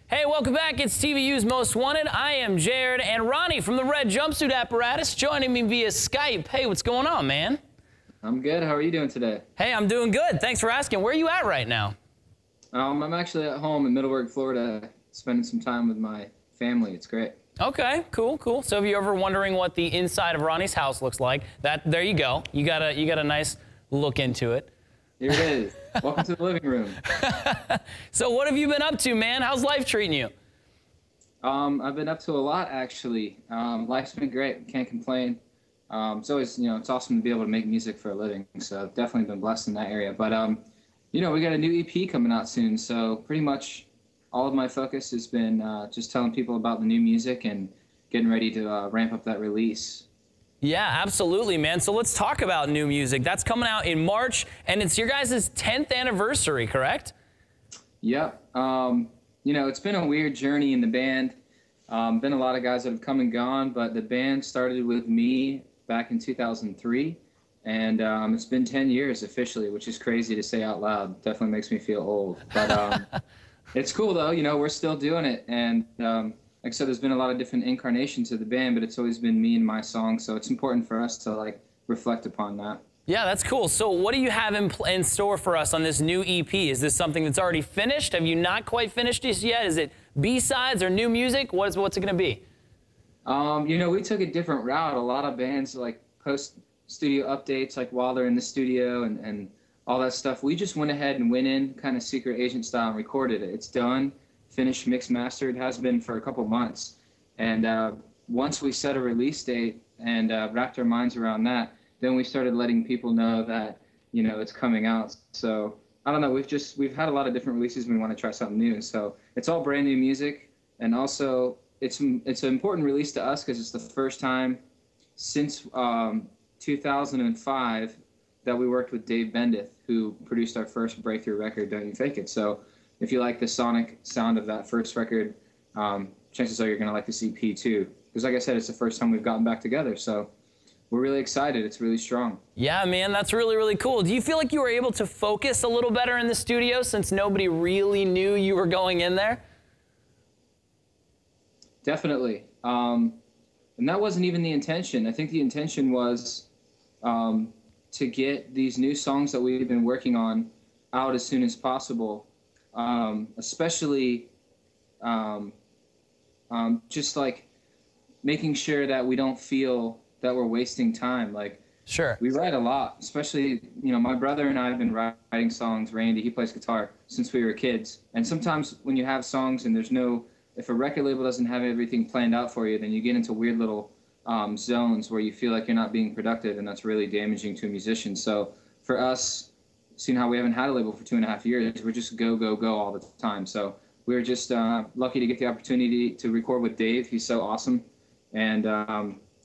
Hey, welcome back. It's TVU's Most Wanted. I am Jared, and Ronnie from the Red Jumpsuit Apparatus joining me via Skype. Hey, what's going on, man? I'm good. How are you doing today? Hey, I'm doing good. Thanks for asking. Where are you at right now? I'm actually at home in Middleburg, Florida, spending some time with my family. It's great. Okay, cool, cool. So if you're ever wondering what the inside of Ronnie's house looks like, there you go. You got a nice look into it. Here it is. Welcome to the living room. So what have you been up to, man? How's life treating you? I've been up to a lot, actually. Life's been great. Can't complain. It's always, it's awesome to be able to make music for a living. So I've definitely been blessed in that area. But, we got a new EP coming out soon. So pretty much all of my focus has been just telling people about the new music and getting ready to ramp up that release. Yeah, absolutely, man. So let's talk about new music. That's coming out in March, and it's your guys' 10th anniversary, correct? Yep. It's been a weird journey in the band. Been a lot of guys that have come and gone, but the band started with me back in 2003, and it's been 10 years officially, which is crazy to say out loud. Definitely makes me feel old. But it's cool, though. We're still doing it, and like I said, there's been a lot of different incarnations of the band, but it's always been me and my songs, so it's important for us to reflect upon that. Yeah, that's cool. So what do you have in store for us on this new EP? Is this something that's already finished? Have you not quite finished this yet? Is it B-sides or new music? What's it going to be? We took a different route. A lot of bands post studio updates while they're in the studio and all that stuff. We just went ahead and went in kind of secret agent style and recorded it. It's done. Finished, mixed, mastered, has been for a couple months. And once we set a release date and wrapped our minds around that, then we started letting people know that, it's coming out. So I don't know, we've had a lot of different releases. We want to try something new. So it's all brand new music. And also it's an important release to us because it's the first time since 2005 that we worked with Dave Bendith, who produced our first breakthrough record, Don't You Fake It. So if you like the sonic sound of that first record, chances are you're going to like this EP too. Because like I said, it's the first time we've gotten back together. So we're really excited. It's really strong. Yeah, man, that's really, really cool. Do you feel like you were able to focus a little better in the studio since nobody really knew you were going in there? Definitely. And that wasn't even the intention. I think the intention was to get these new songs that we've been working on out as soon as possible. Especially just making sure that we don't feel that we're wasting time. Sure. We write a lot, especially, my brother and I have been writing songs. Randy, he plays guitar since we were kids. And sometimes when you have songs and if a record label doesn't have everything planned out for you, then you get into weird little zones where you feel like you're not being productive, and that's really damaging to a musician. So for us, seeing how we haven't had a label for 2.5 years, we're just go, go, go all the time. So we were just lucky to get the opportunity to record with Dave. He's so awesome. And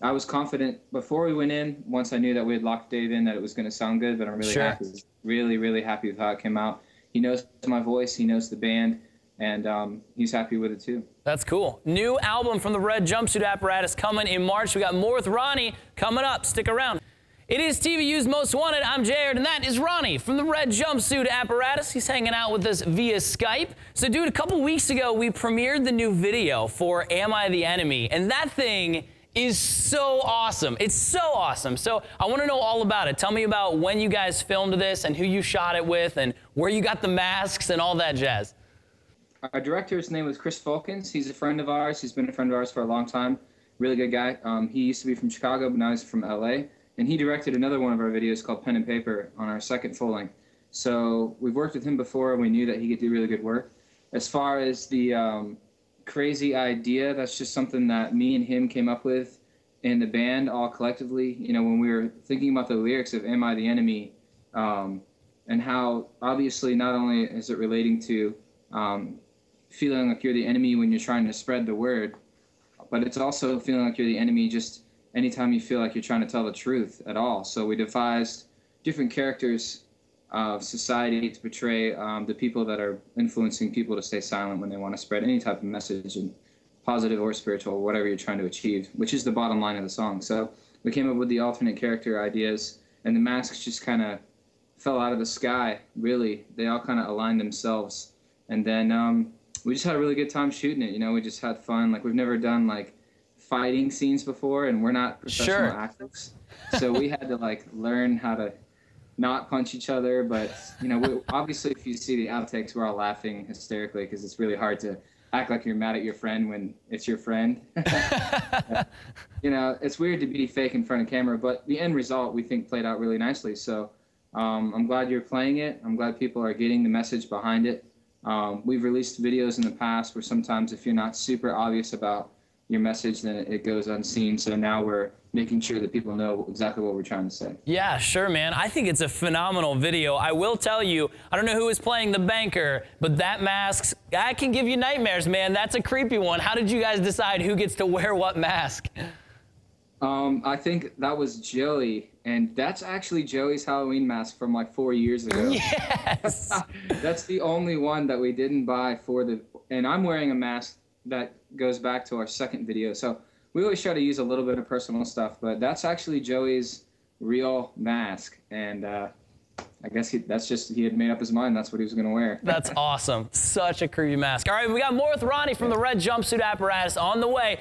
I was confident before we went in, once I knew that we had locked Dave in, that it was going to sound good, but I'm really happy. Really, really happy with how it came out. He knows my voice, he knows the band, and he's happy with it too. That's cool. New album from the Red Jumpsuit Apparatus coming in March. We got more with Ronnie coming up. Stick around. It is TVU's Most Wanted. I'm Jared, and that is Ronnie from the Red Jumpsuit Apparatus. He's hanging out with us via Skype. So, dude, a couple weeks ago, we premiered the new video for Am I the Enemy? And that thing is so awesome. It's so awesome. So I want to know all about it. Tell me about when you guys filmed this and who you shot it with and where you got the masks and all that jazz. Our director's name was Chris Fulkins. He's a friend of ours. He's been a friend of ours for a long time. Really good guy. He used to be from Chicago, but now he's from LA. And he directed another one of our videos called Pen and Paper on our second full-length. So we've worked with him before, and we knew that he could do really good work. As far as the crazy idea, that's just something that me and him came up with in the band all collectively. When we were thinking about the lyrics of Am I the Enemy, and how obviously not only is it relating to feeling like you're the enemy when you're trying to spread the word, but it's also feeling like you're the enemy just anytime you feel like you're trying to tell the truth at all. So we devised different characters of society to portray the people that are influencing people to stay silent when they want to spread any type of message, and positive or spiritual, whatever you're trying to achieve, which is the bottom line of the song. So we came up with the alternate character ideas, and the masks just kind of fell out of the sky, really. They all kind of aligned themselves. And then we just had a really good time shooting it. You know, we just had fun. Like, we've never done like fighting scenes before, and we're not professional actors, so we had to like learn how to not punch each other. But you know, obviously, if you see the outtakes, we're all laughing hysterically because it's really hard to act like you're mad at your friend when it's your friend. You know, it's weird to be fake in front of camera, but the end result we think played out really nicely. So I'm glad you're playing it. I'm glad people are getting the message behind it. We've released videos in the past where sometimes if you're not super obvious about your message, then it goes unseen. So now we're making sure that people know exactly what we're trying to say. Yeah, sure, man. I think it's a phenomenal video. I will tell you, I don't know who is playing the banker, but that mask, that can give you nightmares, man. That's a creepy one. How did you guys decide who gets to wear what mask? I think that was Joey, and that's actually Joey's Halloween mask from like 4 years ago. Yes! That's the only one that we didn't buy for the, and I'm wearing a mask that goes back to our second video. So we always try to use a little bit of personal stuff, but that's actually Joey's real mask. And I guess he had made up his mind. That's what he was going to wear. That's awesome. Such a creepy mask. All right, we got more with Ronnie from the Red Jumpsuit Apparatus on the way.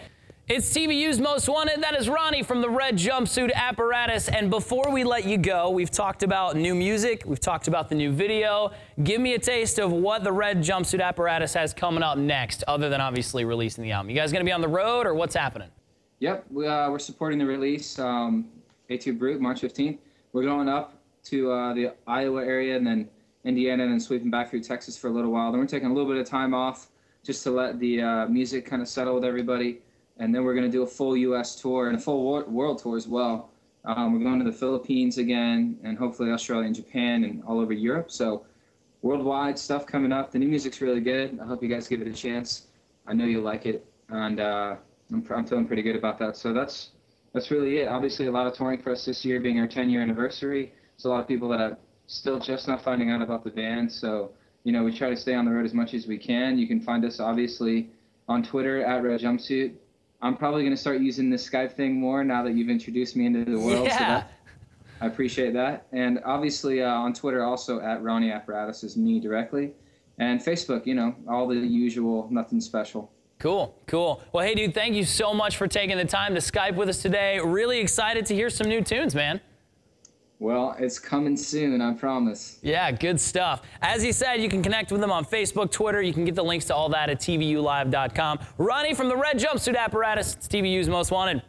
It's TVU's Most Wanted. That is Ronnie from the Red Jumpsuit Apparatus. And before we let you go, we've talked about new music. We've talked about the new video. Give me a taste of what the Red Jumpsuit Apparatus has coming up next, other than obviously releasing the album. You guys going to be on the road, or what's happening? Yep, we're supporting the release, A2 Brute, March 15th. We're going up to the Iowa area and then Indiana and then sweeping back through Texas for a little while. Then we're taking a little bit of time off just to let the music kind of settle with everybody. And then we're going to do a full U.S. tour and a full world tour as well. We're going to the Philippines again and hopefully Australia and Japan and all over Europe. So worldwide stuff coming up. The new music's really good. I hope you guys give it a chance. I know you'll like it. And I'm feeling pretty good about that. So that's really it. Obviously, a lot of touring for us this year, being our 10-year anniversary. There's a lot of people that are still just not finding out about the band. So, you know, we try to stay on the road as much as we can. You can find us, obviously, on Twitter, @RadioUTV. I'm probably going to start using this Skype thing more now that you've introduced me into the world. Yeah. So I appreciate that. And obviously on Twitter also @Ronnie Apparatus is me directly. And Facebook, you know, all the usual, nothing special. Cool, cool. Well, hey, dude, thank you so much for taking the time to Skype with us today. Really excited to hear some new tunes, man. Well, it's coming soon, I promise. Yeah, good stuff. As he said, you can connect with him on Facebook, Twitter. You can get the links to all that at TVUlive.com. Ronnie from the Red Jumpsuit Apparatus. It's TVU's Most Wanted.